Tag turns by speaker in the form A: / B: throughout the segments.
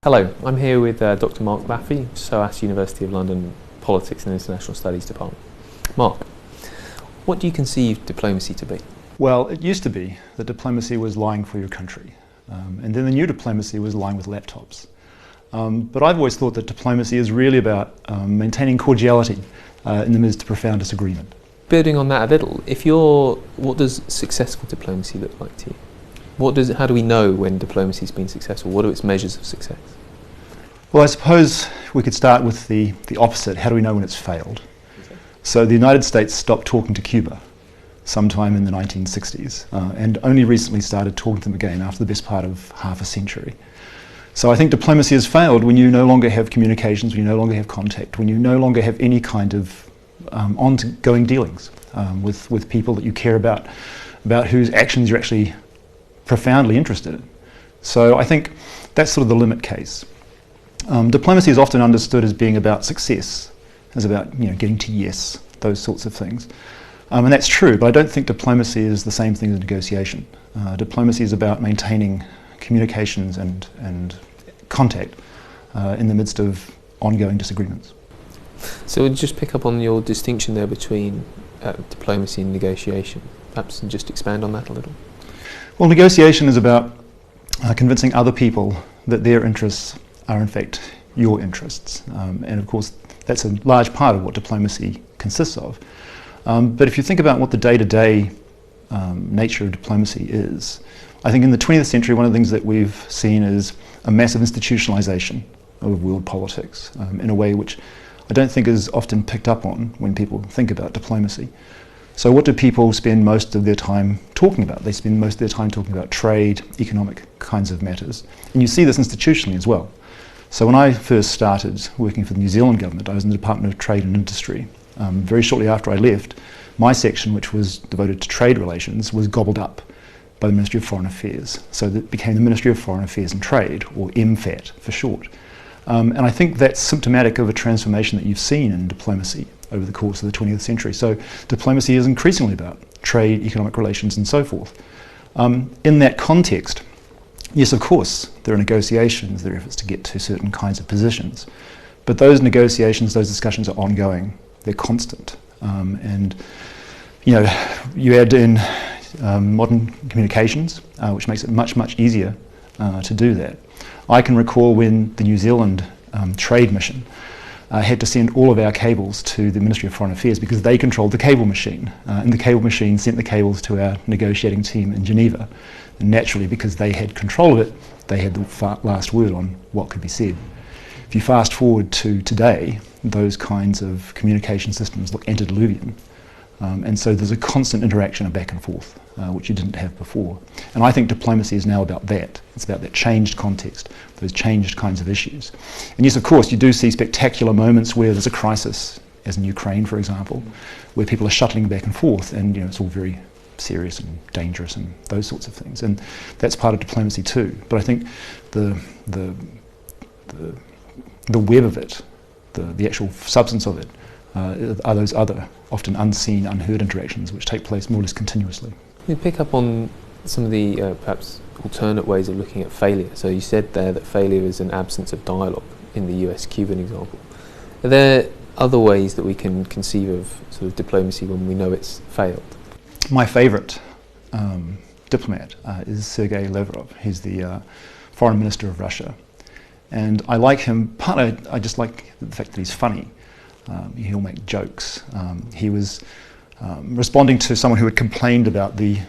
A: Hello, I'm here with Dr. Mark Baffy, SOAS University of London Politics and International Studies Department. Mark, what do you conceive diplomacy to be?
B: Well, it used to be that diplomacy was lying for your country, and then the new diplomacy was lying with laptops. But I've always thought that diplomacy is really about maintaining cordiality in the midst of profound disagreement.
A: Building on that a little, what does successful diplomacy look like to you? How do we know when diplomacy's been successful? What are its measures of success?
B: Well, I suppose we could start with the opposite. How do we know when it's failed? Okay. So the United States stopped talking to Cuba sometime in the 1960s and only recently started talking to them again after the best part of half a century. So I think diplomacy has failed when you no longer have communications, when you no longer have contact, when you no longer have any kind of ongoing dealings with people that you care about whose actions you're actually profoundly interested in. So I think that's sort of the limit case. Diplomacy is often understood as being about success, as about getting to yes, those sorts of things. And that's true, but I don't think diplomacy is the same thing as negotiation. Diplomacy is about maintaining communications and contact in the midst of ongoing disagreements.
A: So we'll just pick up on your distinction there between diplomacy and negotiation. Perhaps just expand on that a little.
B: Well, negotiation is about convincing other people that their interests are in fact your interests. And of course, that's a large part of what diplomacy consists of. But if you think about what the day-to-day nature of diplomacy is, I think in the 20th century, one of the things that we've seen is a massive institutionalization of world politics in a way which I don't think is often picked up on when people think about diplomacy. So what do people spend most of their time talking about? They spend most of their time talking about trade, economic kinds of matters. And you see this institutionally as well. So when I first started working for the New Zealand government, I was in the Department of Trade and Industry. Very shortly after I left, my section, which was devoted to trade relations, was gobbled up by the Ministry of Foreign Affairs. So that became the Ministry of Foreign Affairs and Trade, or MFAT for short. And I think that's symptomatic of a transformation that you've seen in diplomacy over the course of the 20th century. So diplomacy is increasingly about trade, economic relations and so forth. In that context, yes, of course, there are negotiations, there are efforts to get to certain kinds of positions. But those negotiations, those discussions are ongoing, they're constant. And you add in modern communications, which makes it much, much easier to do that. I can recall when the New Zealand trade mission had to send all of our cables to the Ministry of Foreign Affairs because they controlled the cable machine. And the cable machine sent the cables to our negotiating team in Geneva. And naturally, because they had control of it, they had the last word on what could be said. If you fast forward to today, those kinds of communication systems look antediluvian. And so there's a constant interaction of back and forth, which you didn't have before. And I think diplomacy is now about that. It's about that changed context, those changed kinds of issues. And yes, of course, you do see spectacular moments where there's a crisis, as in Ukraine, for example, where people are shuttling back and forth, and it's all very serious and dangerous and those sorts of things. And that's part of diplomacy too. But I think the web of it, the actual substance of it, are those other, often unseen, unheard interactions which take place more or less continuously.
A: Can you pick up on some of the perhaps alternate ways of looking at failure? So you said there that failure is an absence of dialogue in the US-Cuban example. Are there other ways that we can conceive of sort of diplomacy when we know it's failed?
B: My favourite diplomat is Sergei Lavrov. He's the foreign minister of Russia. And I like him, partly I just like the fact that he's funny. He'll make jokes. He was responding to someone who had complained about the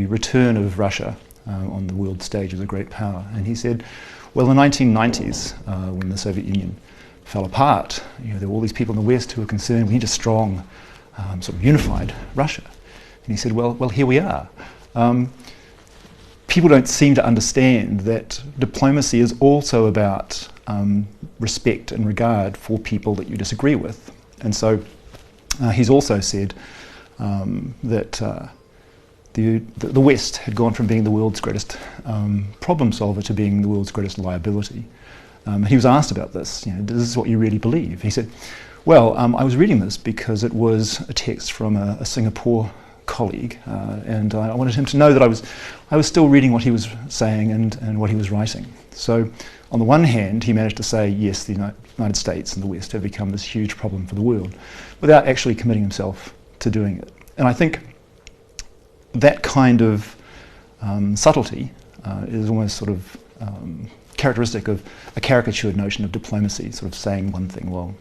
B: return of Russia on the world stage as a great power. And he said, well, in the 1990s, when the Soviet Union fell apart, there were all these people in the West who were concerned we need a strong, sort of unified Russia. And he said, well, here we are. People don't seem to understand that diplomacy is also about respect and regard for people that you disagree with. And so he's also said that the West had gone from being the world's greatest problem solver to being the world's greatest liability. He was asked about this, is this what you really believe? He said, well, I was reading this because it was a text from a Singapore colleague, and I wanted him to know that I was still reading what he was saying and what he was writing. So on the one hand, he managed to say, yes, the United States and the West have become this huge problem for the world, without actually committing himself to doing it. And I think that kind of subtlety is almost sort of characteristic of a caricatured notion of diplomacy, sort of saying one thing while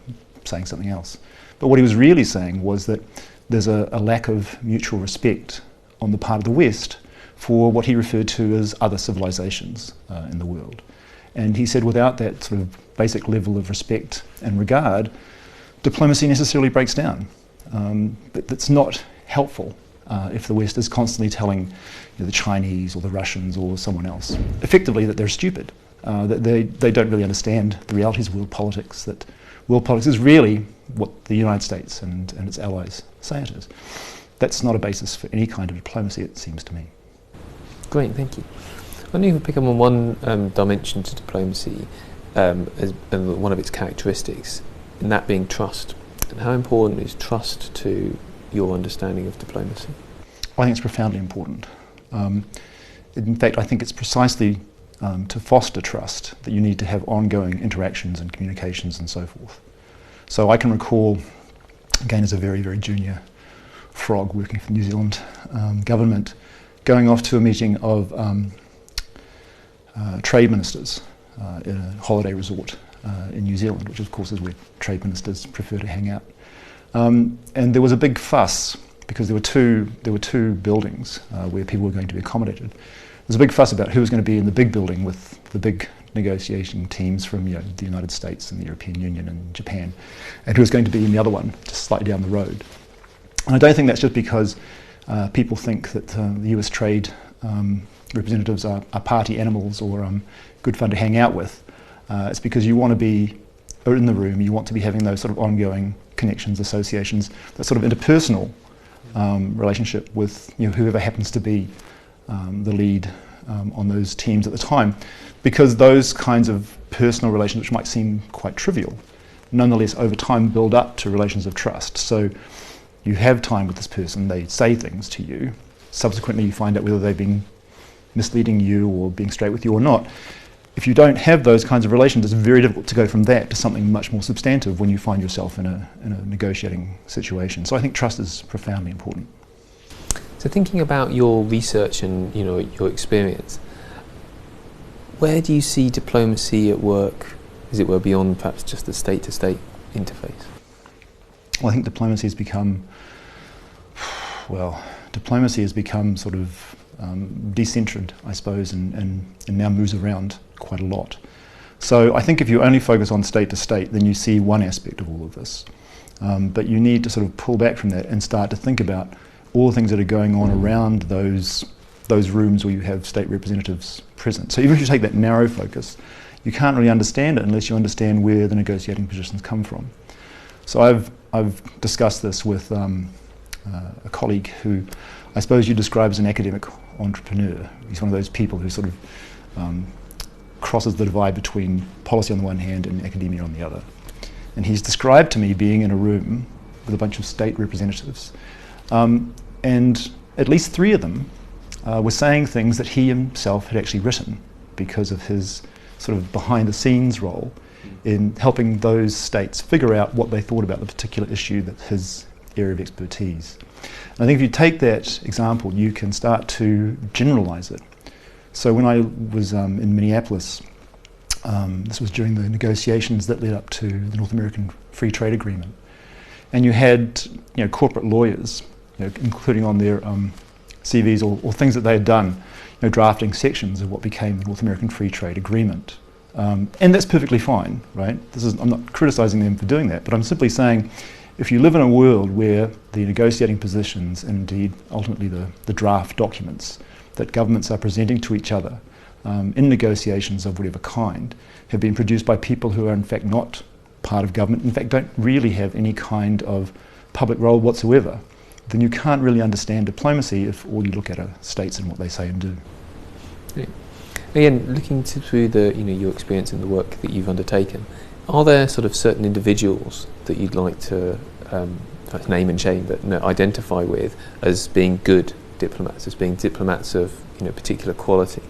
B: saying something else. But what he was really saying was that there's a lack of mutual respect on the part of the West for what he referred to as other civilizations in the world. And he said without that sort of basic level of respect and regard, diplomacy necessarily breaks down. That's not helpful if the West is constantly telling the Chinese or the Russians or someone else effectively that they're stupid, that they don't really understand the realities of world politics, that world politics is really what the United States and its allies say it is. That's not a basis for any kind of diplomacy, it seems to me.
A: Great, thank you. I wonder if you pick up on one dimension to diplomacy as one of its characteristics, and that being trust. And how important is trust to your understanding of diplomacy?
B: I think it's profoundly important. In fact, I think it's precisely to foster trust that you need to have ongoing interactions and communications and so forth. So I can recall, again as a very, very junior frog working for the New Zealand government, going off to a meeting of trade ministers in a holiday resort in New Zealand, which of course is where trade ministers prefer to hang out. And there was a big fuss because there were two buildings where people were going to be accommodated. There was a big fuss about who was going to be in the big building with the big negotiation teams from the United States and the European Union and Japan, and who was going to be in the other one, just slightly down the road. And I don't think that's just because people think that the US trade representatives are party animals or good fun to hang out with. It's because you want to be in the room, you want to be having those sort of ongoing connections, associations, that sort of interpersonal relationship with whoever happens to be the lead on those teams at the time, because those kinds of personal relations, which might seem quite trivial, nonetheless over time build up to relations of trust. So you have time with this person, they say things to you, subsequently you find out whether they've been misleading you or being straight with you or not. If you don't have those kinds of relations, it's very difficult to go from that to something much more substantive when you find yourself in a negotiating situation. So I think trust is profoundly important.
A: So thinking about your research and your experience, where do you see diplomacy at work, as it were, beyond perhaps just the state-to-state interface?
B: Well, I think diplomacy has become sort of decentered, I suppose, and now moves around quite a lot. So I think if you only focus on state to state, then you see one aspect of all of this. But you need to sort of pull back from that and start to think about all the things that are going on around those rooms where you have state representatives present. So even if you take that narrow focus, you can't really understand it unless you understand where the negotiating positions come from. So I've discussed this with a colleague who I suppose you describe as an academic entrepreneur. He's one of those people who sort of crosses the divide between policy on the one hand and academia on the other. And he's described to me being in a room with a bunch of state representatives, and at least three of them were saying things that he himself had actually written because of his sort of behind-the-scenes role in helping those states figure out what they thought about the particular issue that's his area of expertise. And I think if you take that example, you can start to generalize it. So when I was in Minneapolis, this was during the negotiations that led up to the North American Free Trade Agreement, and you had corporate lawyers, including on their CVs or things that they had done, drafting sections of what became the North American Free Trade Agreement. And that's perfectly fine, right? I'm not criticizing them for doing that, but I'm simply saying if you live in a world where the negotiating positions and indeed ultimately the draft documents that governments are presenting to each other in negotiations of whatever kind have been produced by people who are in fact not part of government, in fact don't really have any kind of public role whatsoever, then you can't really understand diplomacy if all you look at are states and what they say and do.
A: Yeah. Again, looking through your experience and the work that you've undertaken, are there sort of certain individuals that you'd like to name and shame, but identify with as being good diplomats, as being diplomats of particular quality?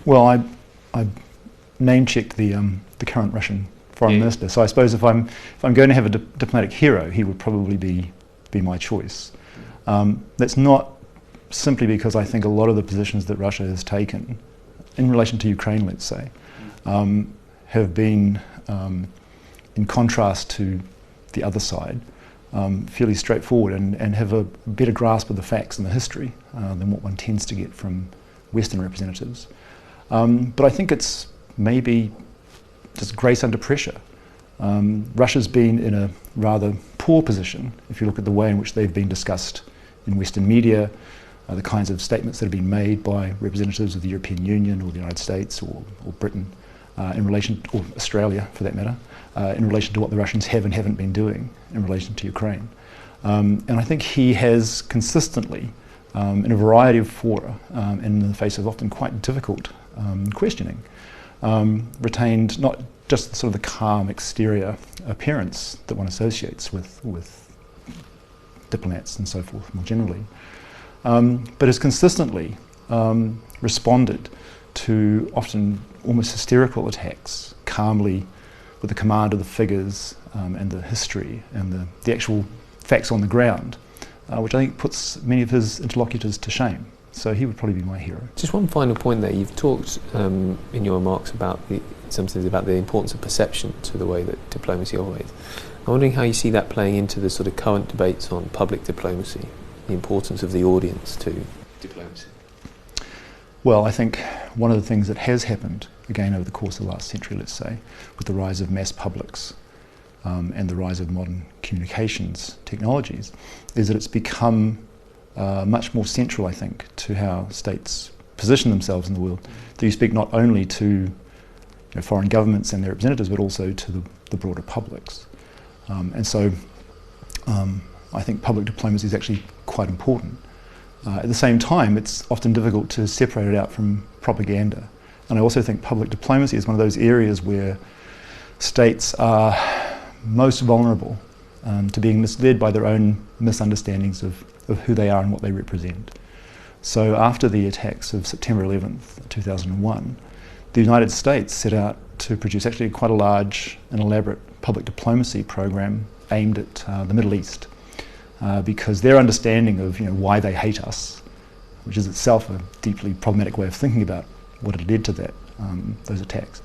B: Well, I name-checked the current Russian foreign minister, so I suppose if I'm going to have a diplomatic hero, he would probably be my choice. That's not simply because I think a lot of the positions that Russia has taken in relation to Ukraine, let's say, have been, in contrast to the other side, fairly straightforward and have a better grasp of the facts and the history than what one tends to get from Western representatives. But I think it's maybe just grace under pressure. Russia's been in a rather poor position if you look at the way in which they've been discussed in Western media, the kinds of statements that have been made by representatives of the European Union or the United States or Britain in relation, or Australia for that matter, in relation to what the Russians have and haven't been doing in relation to Ukraine. And I think he has consistently, in a variety of fora, and in the face of often quite difficult questioning, retained not just the sort of the calm exterior appearance that one associates with diplomats and so forth more generally, but has consistently responded to often almost hysterical attacks calmly with the command of the figures and the history and the actual facts on the ground, which I think puts many of his interlocutors to shame. So he would probably be my hero.
A: Just one final point there. You've talked in your remarks about something about the importance of perception to the way that diplomacy operates. I'm wondering how you see that playing into the sort of current debates on public diplomacy, the importance of the audience to diplomacy.
B: Well, I think one of the things that has happened, again over the course of the last century, let's say, with the rise of mass publics and the rise of modern communications technologies, is that it's become much more central, I think, to how states position themselves in the world. That you speak not only to foreign governments and their representatives, but also to the broader publics. And so I think public diplomacy is actually quite important. At the same time, it's often difficult to separate it out from propaganda. And I also think public diplomacy is one of those areas where states are most vulnerable to being misled by their own misunderstandings of who they are and what they represent. So after the attacks of September 11th, 2001, the United States set out to produce actually quite a large and elaborate public diplomacy program aimed at the Middle East, because their understanding of why they hate us, which is itself a deeply problematic way of thinking about what had led to that, those attacks.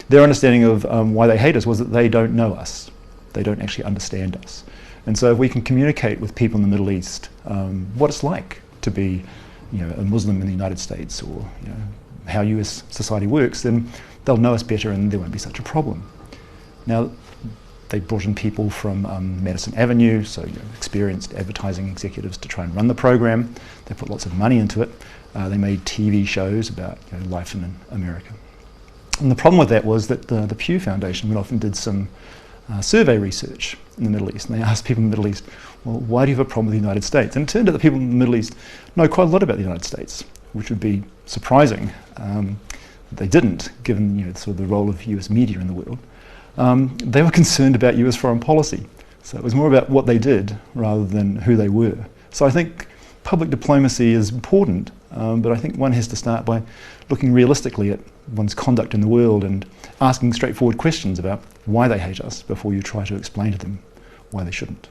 B: Their understanding of why they hate us was that they don't know us. They don't actually understand us. And so if we can communicate with people in the Middle East what it's like to be a Muslim in the United States, or how US society works, then they'll know us better and there won't be such a problem. Now, they brought in people from Madison Avenue, so experienced advertising executives to try and run the program. They put lots of money into it. They made TV shows about life in America. And the problem with that was that the Pew Foundation went off and did some survey research in the Middle East, and they asked people in the Middle East, well, why do you have a problem with the United States? And it turned out that people in the Middle East know quite a lot about the United States, which would be surprising. They didn't, given sort of the role of US media in the world. They were concerned about US foreign policy. So it was more about what they did rather than who they were. So I think public diplomacy is important, but I think one has to start by looking realistically at one's conduct in the world and asking straightforward questions about why they hate us before you try to explain to them why they shouldn't.